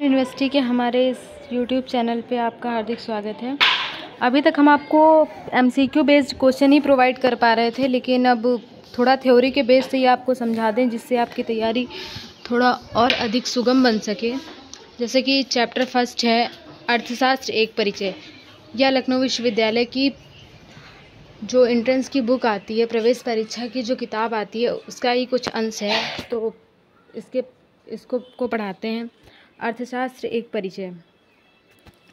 University के हमारे इस यूट्यूब चैनल पे आपका हार्दिक स्वागत है। अभी तक हम आपको एमसीक्यू बेस्ड क्वेश्चन ही प्रोवाइड कर पा रहे थे, लेकिन अब थोड़ा थ्योरी के बेस से ही आपको समझा दें जिससे आपकी तैयारी थोड़ा और अधिक सुगम बन सके। जैसे कि चैप्टर फर्स्ट है अर्थशास्त्र एक परिचय। यह लखनऊ विश्वविद्यालय की जो एंट्रेंस की बुक आती है, प्रवेश परीक्षा की जो किताब आती है, उसका ही कुछ अंश है, तो इसको पढ़ाते हैं। अर्थशास्त्र एक परिचय।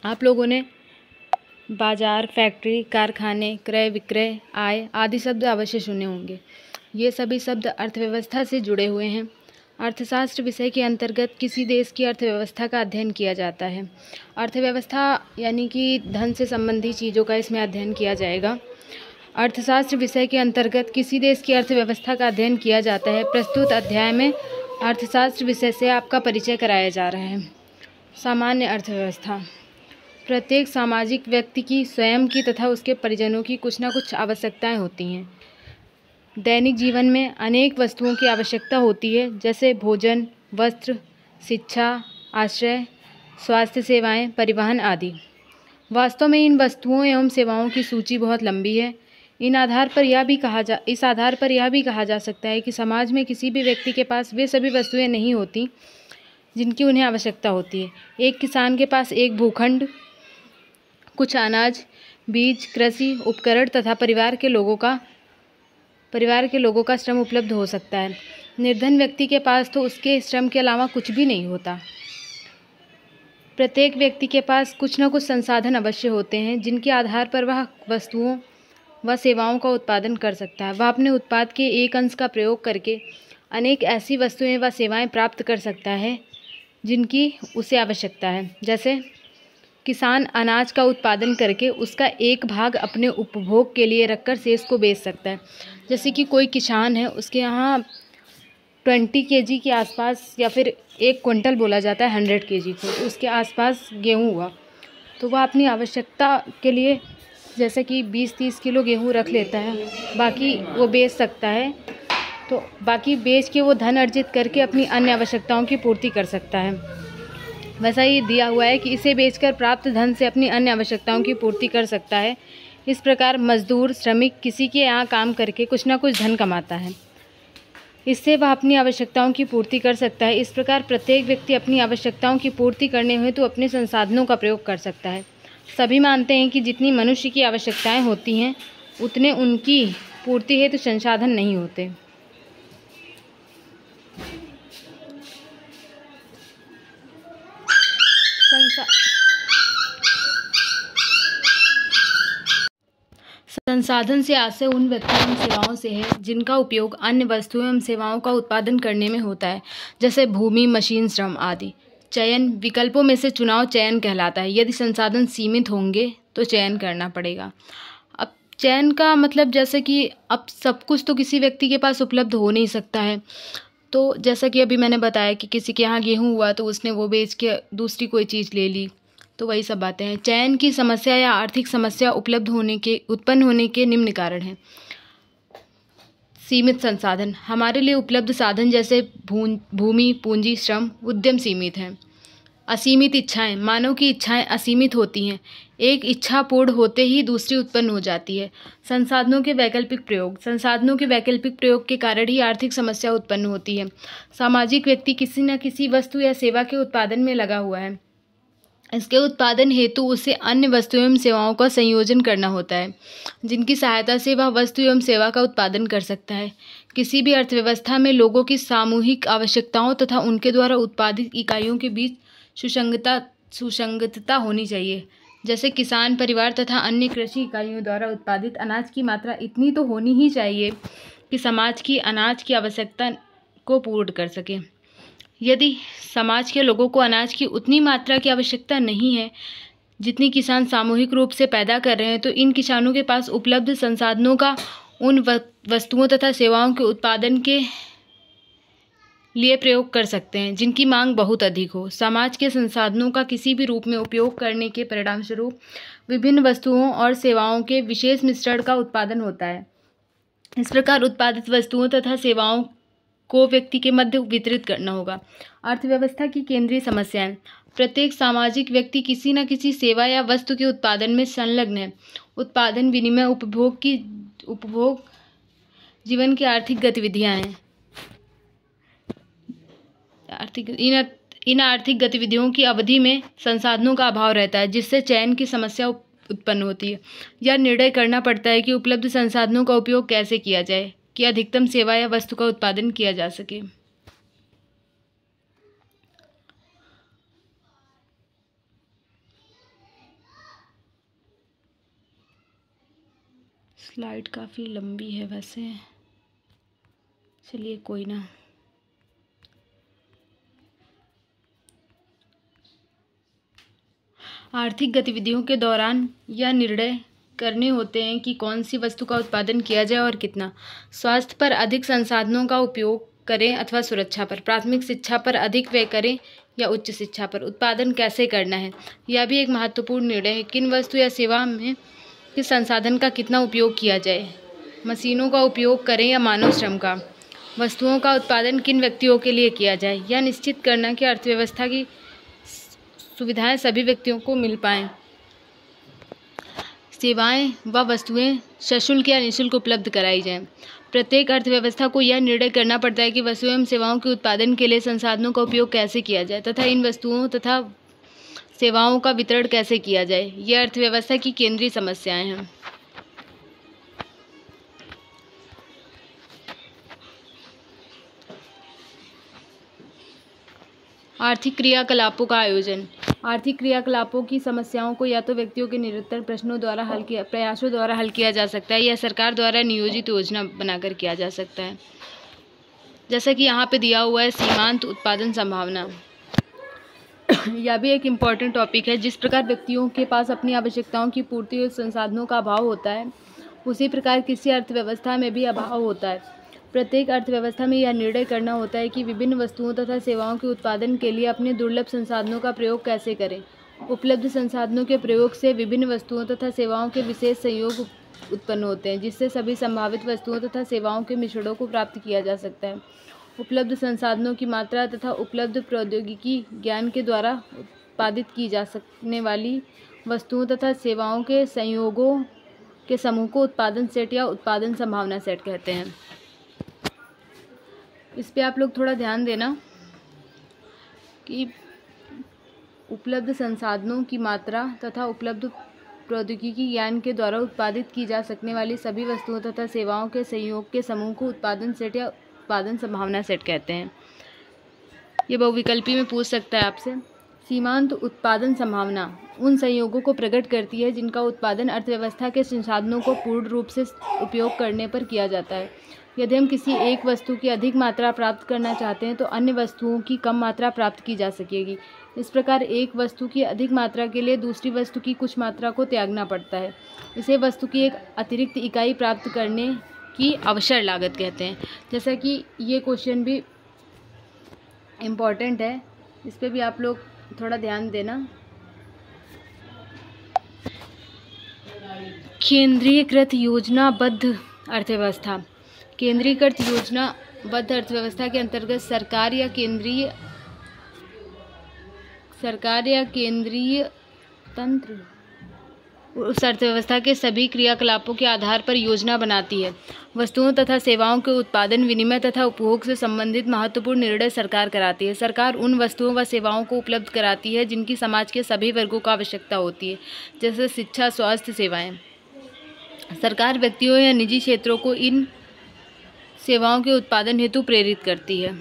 आप लोगों ने बाजार, फैक्ट्री, कारखाने, क्रय विक्रय, आय आदि शब्द अवश्य सुने होंगे। ये सभी शब्द अर्थव्यवस्था से जुड़े हुए हैं। अर्थशास्त्र विषय के अंतर्गत किसी देश की अर्थव्यवस्था का अध्ययन किया जाता है। अर्थव्यवस्था यानी कि धन से संबंधी चीज़ों का इसमें अध्ययन किया जाएगा। अर्थशास्त्र विषय के अंतर्गत किसी देश की अर्थव्यवस्था का अध्ययन किया जाता है। प्रस्तुत अध्याय में अर्थशास्त्र विषय से आपका परिचय कराया जा रहा है। सामान्य अर्थव्यवस्था। प्रत्येक सामाजिक व्यक्ति की स्वयं की तथा उसके परिजनों की कुछ न कुछ आवश्यकताएं होती हैं। दैनिक जीवन में अनेक वस्तुओं की आवश्यकता होती है, जैसे भोजन, वस्त्र, शिक्षा, आश्रय, स्वास्थ्य सेवाएं, परिवहन आदि। वास्तव में इन वस्तुओं एवं सेवाओं की सूची बहुत लंबी है। इस आधार पर यह भी कहा जा सकता है कि समाज में किसी भी व्यक्ति के पास वे सभी वस्तुएं नहीं होती जिनकी उन्हें आवश्यकता होती है। एक किसान के पास एक भूखंड, कुछ अनाज, बीज, कृषि उपकरण तथा परिवार के लोगों का श्रम उपलब्ध हो सकता है। निर्धन व्यक्ति के पास तो उसके श्रम के अलावा कुछ भी नहीं होता। प्रत्येक व्यक्ति के पास कुछ न कुछ संसाधन अवश्य होते हैं जिनके आधार पर वह वस्तुओं व सेवाओं का उत्पादन कर सकता है। वह अपने उत्पाद के एक अंश का प्रयोग करके अनेक ऐसी वस्तुएं व सेवाएं प्राप्त कर सकता है जिनकी उसे आवश्यकता है। जैसे किसान अनाज का उत्पादन करके उसका एक भाग अपने उपभोग के लिए रखकर शेष को बेच सकता है। जैसे कि कोई किसान है, उसके यहाँ 20 kg के आसपास या फिर 1 क्विंटल बोला जाता है 100 kg को, तो उसके आसपास गेहूँ हुआ, तो वह अपनी आवश्यकता के लिए जैसे कि 20-30 किलो गेहूँ रख लेता है, बाकी वो बेच सकता है। तो बाकी बेच के वो धन अर्जित करके अपनी अन्य आवश्यकताओं की पूर्ति कर सकता है। वैसा ही दिया हुआ है कि इसे बेचकर प्राप्त धन से अपनी अन्य आवश्यकताओं की पूर्ति कर सकता है। इस प्रकार मजदूर, श्रमिक किसी के यहाँ काम करके कुछ ना कुछ धन कमाता है, इससे वह अपनी आवश्यकताओं की पूर्ति कर सकता है। इस प्रकार प्रत्येक व्यक्ति अपनी आवश्यकताओं की पूर्ति करने हेतु अपने संसाधनों का प्रयोग कर सकता है। सभी मानते हैं कि जितनी मनुष्य की आवश्यकताएं होती हैं उतने उनकी पूर्ति हेतु संसाधन नहीं होते। संसाधन से आशय उन व्यक्तियों एवं सेवाओं से है जिनका उपयोग अन्य वस्तुओं एवं सेवाओं का उत्पादन करने में होता है, जैसे भूमि, मशीन, श्रम आदि। चयन विकल्पों में से चुनाव चयन कहलाता है। यदि संसाधन सीमित होंगे तो चयन करना पड़ेगा। अब चयन का मतलब जैसे कि अब सब कुछ तो किसी व्यक्ति के पास उपलब्ध हो नहीं सकता है, तो जैसा कि अभी मैंने बताया कि किसी के यहाँ गेहूँ हुआ तो उसने वो बेच के दूसरी कोई चीज़ ले ली, तो वही सब बातें हैं। चयन की समस्या या आर्थिक समस्या उत्पन्न होने के निम्न कारण हैं। सीमित संसाधन। हमारे लिए उपलब्ध साधन जैसे भूमि, पूंजी, श्रम, उद्यम सीमित हैं। असीमित इच्छाएं। मानव की इच्छाएं असीमित होती हैं। एक इच्छा पूर्ण होते ही दूसरी उत्पन्न हो जाती है। संसाधनों के वैकल्पिक प्रयोग। संसाधनों के वैकल्पिक प्रयोग के कारण ही आर्थिक समस्या उत्पन्न होती है। सामाजिक व्यक्ति किसी न किसी वस्तु या सेवा के उत्पादन में लगा हुआ है। इसके उत्पादन हेतु उसे अन्य वस्तुओं एवं सेवाओं का संयोजन करना होता है, जिनकी सहायता से वह वस्तु एवं सेवा का उत्पादन कर सकता है। किसी भी अर्थव्यवस्था में लोगों की सामूहिक आवश्यकताओं तथा उनके द्वारा उत्पादित इकाइयों के बीच सुसंगतता होनी चाहिए। जैसे किसान परिवार तथा अन्य कृषि इकाइयों द्वारा उत्पादित अनाज की मात्रा इतनी तो होनी ही चाहिए कि समाज की अनाज की आवश्यकता को पूर्ण कर सके। यदि समाज के लोगों को अनाज की उतनी मात्रा की आवश्यकता नहीं है जितनी किसान सामूहिक रूप से पैदा कर रहे हैं, तो इन किसानों के पास उपलब्ध संसाधनों का उन वस्तुओं तथा सेवाओं के उत्पादन के लिए प्रयोग कर सकते हैं जिनकी मांग बहुत अधिक हो। समाज के संसाधनों का किसी भी रूप में उपयोग करने के परिणामस्वरूप विभिन्न वस्तुओं और सेवाओं के विशेष मिश्रण का उत्पादन होता है। इस प्रकार उत्पादित वस्तुओं तथा सेवाओं को व्यक्ति के मध्य वितरित करना होगा। अर्थव्यवस्था की केंद्रीय समस्याएं। प्रत्येक सामाजिक व्यक्ति किसी न किसी सेवा या वस्तु के उत्पादन में संलग्न है। उत्पादन, विनिमय, उपभोग जीवन की आर्थिक गतिविधियां हैं। इन आर्थिक गतिविधियों की अवधि में संसाधनों का अभाव रहता है, जिससे चयन की समस्या उत्पन्न होती है। यह निर्णय करना पड़ता है कि उपलब्ध संसाधनों का उपयोग कैसे किया जाए कि अधिकतम सेवा या वस्तु का उत्पादन किया जा सके। स्लाइड काफ़ी लंबी है वैसे, चलिए कोई ना। आर्थिक गतिविधियों के दौरान यह निर्णय करने होते हैं कि कौन सी वस्तु का उत्पादन किया जाए और कितना। स्वास्थ्य पर अधिक संसाधनों का उपयोग करें अथवा सुरक्षा पर, प्राथमिक शिक्षा पर अधिक व्यय करें या उच्च शिक्षा पर, उत्पादन कैसे करना है, यह भी एक महत्वपूर्ण निर्णय है। किन वस्तु या सेवा में किस संसाधन का कितना उपयोग किया जाए, मशीनों का उपयोग करें या मानव श्रम का, वस्तुओं का उत्पादन किन व्यक्तियों के लिए किया जाए, यह निश्चित करना कि अर्थव्यवस्था की सुविधाएं सभी व्यक्तियों को मिल पाएँ। सेवाएं व वस्तुएं सशुल्क या निःशुल्क उपलब्ध कराई जाएं। प्रत्येक अर्थव्यवस्था को यह निर्णय करना पड़ता है कि वस्तुएं एवं सेवाओं के उत्पादन के लिए संसाधनों का उपयोग कैसे किया जाए तथा इन वस्तुओं तथा सेवाओं का वितरण कैसे किया जाए। ये अर्थव्यवस्था की केंद्रीय समस्याएं हैं। आर्थिक क्रियाकलापों का आयोजन। आर्थिक क्रियाकलापों की समस्याओं को या तो व्यक्तियों के निरंतर प्रयासों द्वारा हल किया जा सकता है या सरकार द्वारा नियोजित योजना बनाकर किया जा सकता है। जैसा कि यहाँ पे दिया हुआ है सीमांत उत्पादन संभावना। यह भी एक इम्पॉर्टेंट टॉपिक है। जिस प्रकार व्यक्तियों के पास अपनी आवश्यकताओं की पूर्ति और संसाधनों का अभाव होता है, उसी प्रकार किसी अर्थव्यवस्था में भी अभाव होता है। प्रत्येक अर्थव्यवस्था में यह निर्णय करना होता है कि विभिन्न वस्तुओं तथा सेवाओं के उत्पादन के लिए अपने दुर्लभ संसाधनों का प्रयोग कैसे करें। उपलब्ध संसाधनों के प्रयोग से विभिन्न वस्तुओं तथा सेवाओं के विशेष संयोग उत्पन्न होते हैं, जिससे सभी संभावित वस्तुओं तथा सेवाओं के मिश्रणों को प्राप्त किया जा सकता है। उपलब्ध संसाधनों की मात्रा तथा उपलब्ध प्रौद्योगिकी ज्ञान के द्वारा उत्पादित की जा सकने वाली वस्तुओं तथा सेवाओं के संयोगों के समूह को उत्पादन सेट या उत्पादन संभावना सेट कहते हैं। इस पे आप लोग थोड़ा ध्यान देना कि उपलब्ध संसाधनों की मात्रा तथा उपलब्ध प्रौद्योगिकी ज्ञान के द्वारा उत्पादित की जा सकने वाली सभी वस्तुओं तथा सेवाओं के संयोग के समूह को उत्पादन सेट या उत्पादन संभावना सेट कहते हैं। ये बहुविकल्पी में पूछ सकता है आपसे। सीमांत उत्पादन संभावना उन संयोगों को प्रकट करती है जिनका उत्पादन अर्थव्यवस्था के संसाधनों को पूर्ण रूप से उपयोग करने पर किया जाता है। यदि हम किसी एक वस्तु की अधिक मात्रा प्राप्त करना चाहते हैं तो अन्य वस्तुओं की कम मात्रा प्राप्त की जा सकेगी। इस प्रकार एक वस्तु की अधिक मात्रा के लिए दूसरी वस्तु की कुछ मात्रा को त्यागना पड़ता है। इसे वस्तु की एक अतिरिक्त इकाई प्राप्त करने की अवसर लागत कहते हैं। जैसा कि ये क्वेश्चन भी इम्पॉर्टेंट है, इस पर भी आप लोग थोड़ा ध्यान देना। केंद्रीकृत योजनाबद्ध अर्थव्यवस्था। केंद्रीकृत योजनाबद्ध अर्थव्यवस्था के अंतर्गत सरकार या केंद्रीय तंत्र उस अर्थव्यवस्था के सभी क्रियाकलापों के आधार पर योजना बनाती है। वस्तुओं तथा सेवाओं के उत्पादन, विनिमय तथा उपभोग से संबंधित महत्वपूर्ण निर्णय सरकार कराती है। सरकार उन वस्तुओं व सेवाओं को उपलब्ध कराती है जिनकी समाज के सभी वर्गों को आवश्यकता होती है, जैसे शिक्षा, स्वास्थ्य सेवाएं। सरकार व्यक्तियों या निजी क्षेत्रों को इन सेवाओं के उत्पादन हेतु प्रेरित करती है।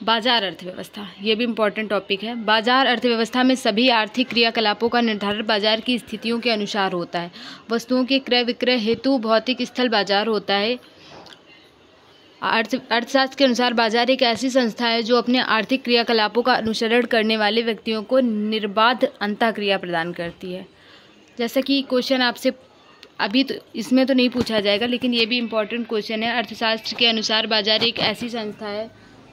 बाजार अर्थव्यवस्था, ये भी इम्पोर्टेंट टॉपिक है। बाजार अर्थव्यवस्था में सभी आर्थिक क्रियाकलापों का निर्धारण बाजार की स्थितियों के अनुसार होता है। वस्तुओं के क्रय विक्रय हेतु भौतिक स्थल बाजार होता है। अर्थशास्त्र के अनुसार बाजार एक ऐसी संस्था है जो अपने आर्थिक क्रियाकलापों का अनुसरण करने वाले व्यक्तियों को निर्बाध अंतःक्रिया प्रदान करती है। जैसा कि क्वेश्चन आपसे अभी तो इसमें तो नहीं पूछा जाएगा, लेकिन ये भी इम्पोर्टेंट क्वेश्चन है। अर्थशास्त्र के अनुसार बाजार एक ऐसी संस्था है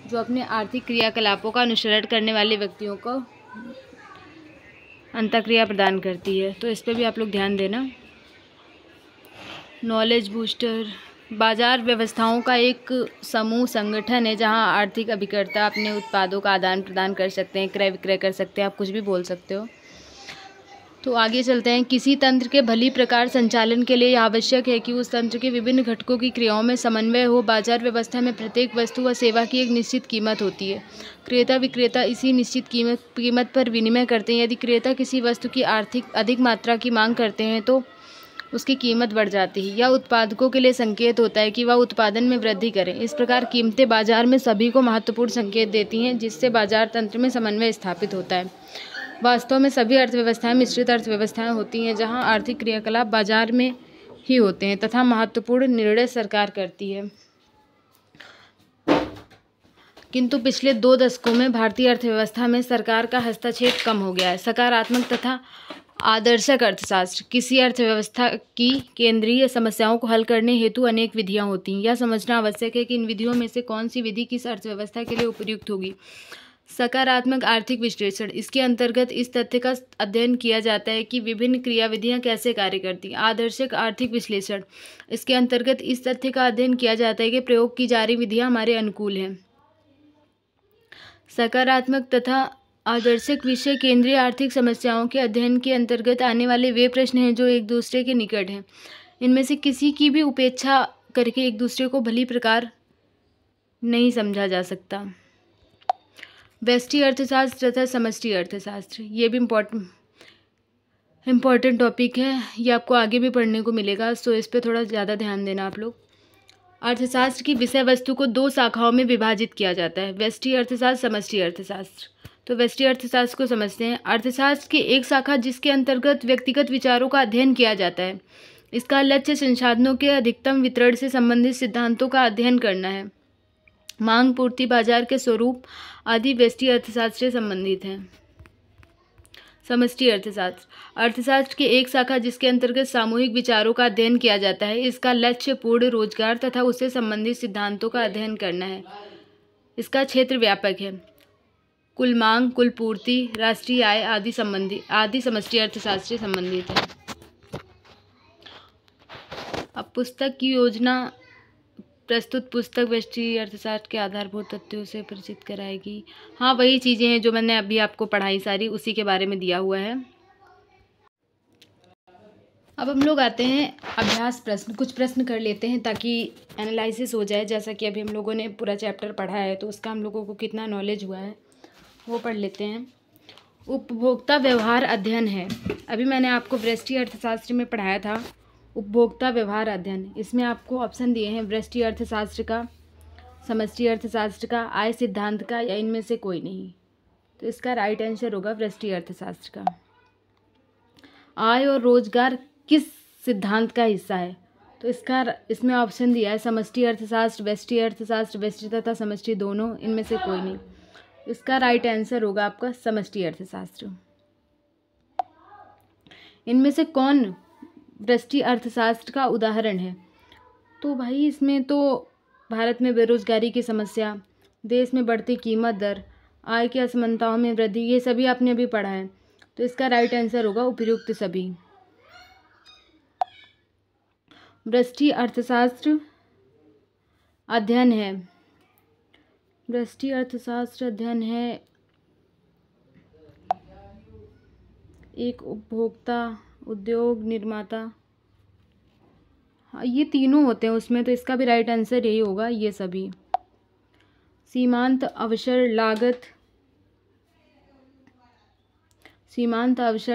जो अपने आर्थिक क्रियाकलापों का अनुसरण करने वाले व्यक्तियों को अंतःक्रिया प्रदान करती है। तो इस पर भी आप लोग ध्यान देना। नॉलेज बूस्टर, बाजार व्यवस्थाओं का एक समूह संगठन है जहां आर्थिक अभिकर्ता अपने उत्पादों का आदान प्रदान कर सकते हैं, क्रय विक्रय कर सकते हैं, आप कुछ भी बोल सकते हो। तो आगे चलते हैं। किसी तंत्र के भली प्रकार संचालन के लिए यह आवश्यक है कि उस तंत्र के विभिन्न घटकों की क्रियाओं में समन्वय हो। बाजार व्यवस्था में प्रत्येक वस्तु व सेवा की एक निश्चित कीमत होती है। क्रेता विक्रेता इसी निश्चित कीमत पर विनिमय करते हैं। यदि क्रेता किसी वस्तु की आर्थिक अधिक मात्रा की मांग करते हैं तो उसकी कीमत बढ़ जाती है। यह उत्पादकों के लिए संकेत होता है कि वह उत्पादन में वृद्धि करें। इस प्रकार कीमतें बाजार में सभी को महत्वपूर्ण संकेत देती हैं, जिससे बाजार तंत्र में समन्वय स्थापित होता है। वास्तव में सभी अर्थव्यवस्थाएं मिश्रित अर्थव्यवस्थाएं होती हैं, जहां आर्थिक क्रियाकलाप बाजार में ही होते हैं तथा महत्वपूर्ण निर्णय सरकार करती है। किंतु पिछले 2 दशकों में भारतीय अर्थव्यवस्था में सरकार का हस्तक्षेप कम हो गया है। सकारात्मक तथा आदर्शक अर्थशास्त्र। किसी अर्थव्यवस्था की केंद्रीय समस्याओं को हल करने हेतु अनेक विधियां होती हैं। यह समझना आवश्यक है कि इन विधियों में से कौन सी विधि किस अर्थव्यवस्था के लिए उपयुक्त होगी। सकारात्मक आर्थिक विश्लेषण। इसके अंतर्गत इस तथ्य का अध्ययन किया जाता है कि विभिन्न क्रियाविधियां कैसे कार्य करती हैं। आदर्शक आर्थिक विश्लेषण। इसके अंतर्गत इस तथ्य का अध्ययन किया जाता है कि प्रयोग की जा रही विधियां हमारे अनुकूल हैं। सकारात्मक तथा आदर्शक विषय केंद्रीय आर्थिक समस्याओं के अध्ययन के अंतर्गत आने वाले वे प्रश्न हैं जो एक दूसरे के निकट हैं। इनमें से किसी की भी उपेक्षा करके एक दूसरे को भली प्रकार नहीं समझा जा सकता। व्यष्टि अर्थशास्त्र तथा समष्टि अर्थशास्त्र, ये भी इम्पॉर्टेंट टॉपिक है। ये आपको आगे भी पढ़ने को मिलेगा, सो इस पर थोड़ा ज़्यादा ध्यान देना आप लोग। अर्थशास्त्र की विषय वस्तु को 2 शाखाओं में विभाजित किया जाता है, व्यष्टि अर्थशास्त्र, समष्टि अर्थशास्त्र। तो व्यष्टि अर्थशास्त्र को समझते हैं। अर्थशास्त्र की एक शाखा जिसके अंतर्गत व्यक्तिगत विचारों का अध्ययन किया जाता है। इसका लक्ष्य संसाधनों के अधिकतम वितरण से संबंधित सिद्धांतों का अध्ययन करना है। मांग, पूर्ति, बाजार के स्वरूप आदि व्यष्टि अर्थशास्त्र से संबंधित हैं। समष्टि अर्थशास्त्र। अर्थशास्त्र की एक शाखा जिसके अंतर्गत सामूहिक विचारों का अध्ययन किया जाता है। इसका लक्ष्य पूर्ण रोजगार तथा उससे संबंधित सिद्धांतों का अध्ययन करना है। इसका क्षेत्र व्यापक है। कुल मांग, कुल पूर्ति, राष्ट्रीय आय आदि समष्टि अर्थशास्त्र से संबंधित है। अब पुस्तक की योजना। प्रस्तुत पुस्तक व्यष्टि अर्थशास्त्र के आधारभूत तथ्यों से परिचित कराएगी। हाँ, वही चीज़ें हैं जो मैंने अभी आपको पढ़ाई सारी, उसी के बारे में दिया हुआ है। अब हम लोग आते हैं अभ्यास प्रश्न। कुछ प्रश्न कर लेते हैं ताकि एनालिसिस हो जाए। जैसा कि अभी हम लोगों ने पूरा चैप्टर पढ़ा है तो उसका हम लोगों को कितना नॉलेज हुआ है वो पढ़ लेते हैं। उपभोक्ता व्यवहार अध्ययन है। अभी मैंने आपको व्यष्टि अर्थशास्त्र में पढ़ाया था उपभोक्ता व्यवहार अध्ययन। इसमें आपको ऑप्शन दिए हैं व्यष्टि अर्थशास्त्र का, समष्टि अर्थशास्त्र का, आय सिद्धांत का, या इनमें से कोई नहीं। तो इसका राइट आंसर होगा व्यष्टि अर्थशास्त्र का। आय और रोजगार किस सिद्धांत का हिस्सा है? तो इसमें ऑप्शन दिया है समष्टि अर्थशास्त्र, व्यष्टि तथा समष्टि दोनों, इनमें से कोई नहीं। इसका राइट आंसर होगा आपका समष्टि अर्थशास्त्र। इनमें से कौन व्यष्टि अर्थशास्त्र का उदाहरण है? तो भाई इसमें तो भारत में बेरोजगारी की समस्या, देश में बढ़ती कीमत दर, आय की असमानताओं में वृद्धि, ये सभी आपने अभी पढ़ा है। तो इसका राइट आंसर होगा उपयुक्त सभी। व्यष्टि अर्थशास्त्र अध्ययन है। व्यष्टि अर्थशास्त्र अध्ययन है एक उपभोक्ता, उद्योग, निर्माता, हाँ ये तीनों होते हैं उसमें, तो इसका भी राइट आंसर यही होगा, ये सभी। सीमांत अवसर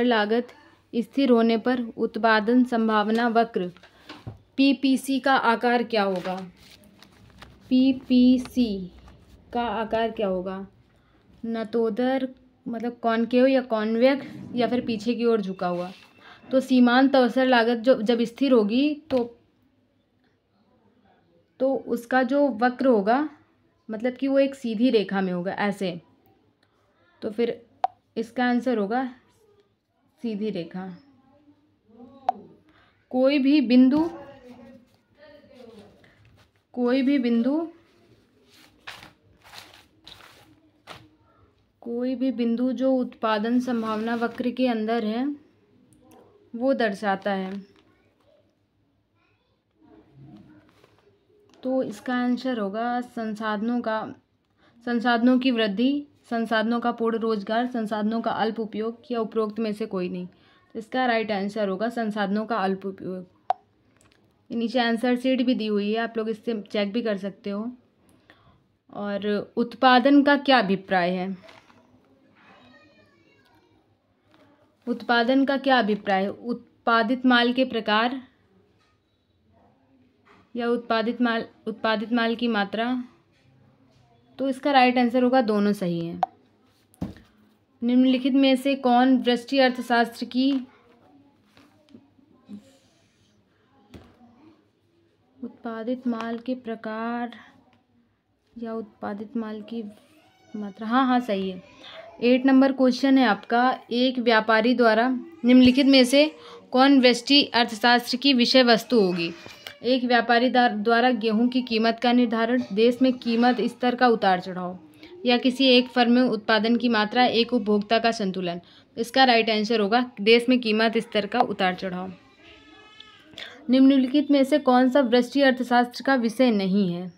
लागत स्थिर होने पर उत्पादन संभावना वक्र पीपीसी का आकार क्या होगा? पीपीसी का आकार क्या होगा? नतोदर मतलब कॉनकेव या कॉन्वेक्स या फिर पीछे की ओर झुका हुआ। तो सीमांत अवसर लागत जब स्थिर होगी तो उसका जो वक्र होगा मतलब कि वो एक सीधी रेखा में होगा ऐसे, तो फिर इसका आंसर होगा सीधी रेखा। कोई भी बिंदु जो उत्पादन संभावना वक्र के अंदर है वो दर्शाता है। तो इसका आंसर होगा संसाधनों की वृद्धि, संसाधनों का पूर्ण रोजगार, संसाधनों का अल्प उपयोग या उपरोक्त में से कोई नहीं। तो इसका राइट आंसर होगा संसाधनों का अल्प उपयोग। नीचे आंसर शीट भी दी हुई है, आप लोग इससे चेक भी कर सकते हो। और उत्पादन का क्या अभिप्राय है? उत्पादन का क्या अभिप्राय है? उत्पादित माल के प्रकार या उत्पादित माल की मात्रा? तो इसका राइट आंसर होगा दोनों सही है। निम्नलिखित में से कौन व्यष्टि अर्थशास्त्र की उत्पादित माल के प्रकार या उत्पादित माल की मात्रा? हाँ सही है। 8 नंबर क्वेश्चन है आपका, एक व्यापारी द्वारा निम्नलिखित में से कौन व्यष्टि अर्थशास्त्र की विषय वस्तु होगी? एक व्यापारी द्वारा गेहूं की कीमत का निर्धारण, देश में कीमत स्तर का उतार चढ़ाव, या किसी एक फर्म में उत्पादन की मात्रा, एक उपभोक्ता का संतुलन। इसका राइट आंसर होगा देश में कीमत स्तर का उतार चढ़ाव। निम्नलिखित में से कौन सा व्यष्टि अर्थशास्त्र का विषय नहीं है?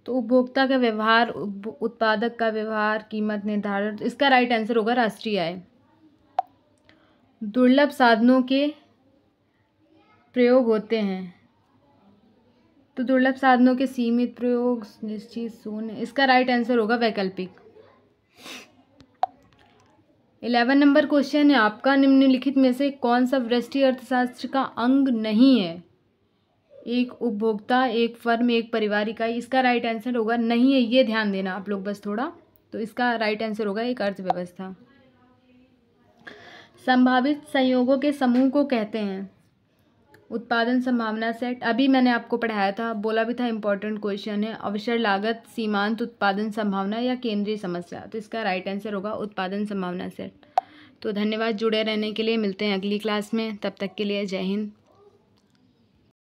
तो उपभोक्ता का व्यवहार, उत्पादक का व्यवहार, कीमत निर्धारण। इसका राइट आंसर होगा राष्ट्रीय आय। दुर्लभ साधनों के प्रयोग होते हैं, तो दुर्लभ साधनों के सीमित प्रयोग, निश्चित शून्य। इसका राइट आंसर होगा वैकल्पिक। 11 नंबर क्वेश्चन है आपका, निम्नलिखित में से कौन सा व्यष्टि अर्थशास्त्र का अंग नहीं है? एक उपभोक्ता, एक फर्म, एक परिवार इकाई। इसका राइट आंसर होगा नहीं है, ये ध्यान देना आप लोग बस थोड़ा। तो इसका राइट आंसर होगा एक अर्थव्यवस्था। संभावित संयोगों के समूह को कहते हैं उत्पादन संभावना सेट। अभी मैंने आपको पढ़ाया था, बोला भी था इंपॉर्टेंट क्वेश्चन है। अवसर लागत, सीमांत उत्पादन संभावना या केंद्रीय समस्या। तो इसका राइट आंसर होगा उत्पादन संभावना सेट। तो धन्यवाद जुड़े रहने के लिए। मिलते हैं अगली क्लास में, तब तक के लिए जय हिंद।